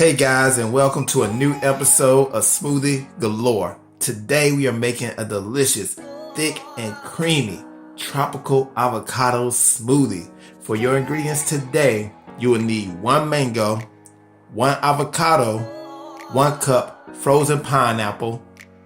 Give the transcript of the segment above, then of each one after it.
Hey guys, and welcome to a new episode of Smoothie Galore. Today we are making a delicious, thick and creamy tropical avocado smoothie. For your ingredients today, you will need 1 mango, 1 avocado, 1 cup frozen pineapple,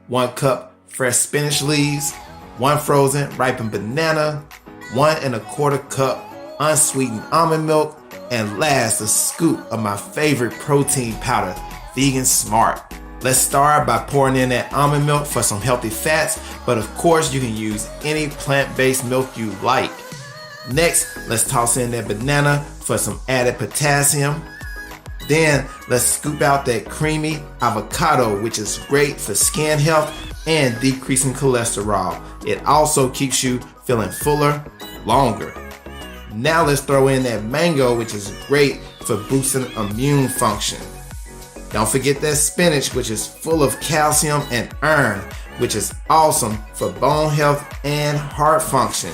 1 cup fresh spinach leaves, 1 frozen ripened banana, 1 1/4 cup unsweetened almond milk, and last, a scoop of my favorite protein powder, Vegan Smart. Let's start by pouring in that almond milk for some healthy fats, but of course you can use any plant-based milk you like. Next, let's toss in that banana for some added potassium. Then let's scoop out that creamy avocado, which is great for skin health and decreasing cholesterol. It also keeps you feeling fuller longer. Now let's throw in that mango, which is great for boosting immune function. Don't forget that spinach, which is full of calcium and iron, which is awesome for bone health and heart function.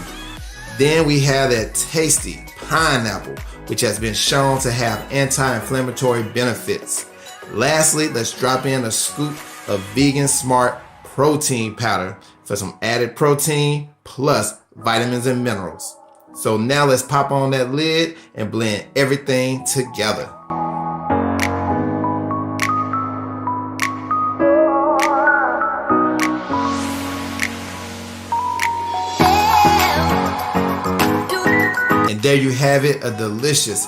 Then we have that tasty pineapple, which has been shown to have anti-inflammatory benefits. Lastly, let's drop in a scoop of Vegan Smart protein powder for some added protein plus vitamins and minerals. So now let's pop on that lid and blend everything together. And there you have it, a delicious,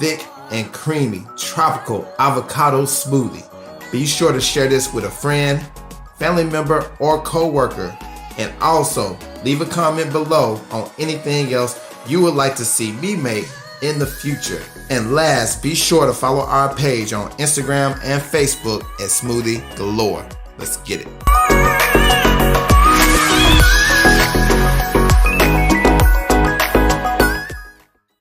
thick and creamy tropical avocado smoothie. Be sure to share this with a friend, family member, or co-worker. And also, leave a comment below on anything else you would like to see me make in the future. And last, be sure to follow our page on Instagram and Facebook at Smoothie Galore. Let's get it.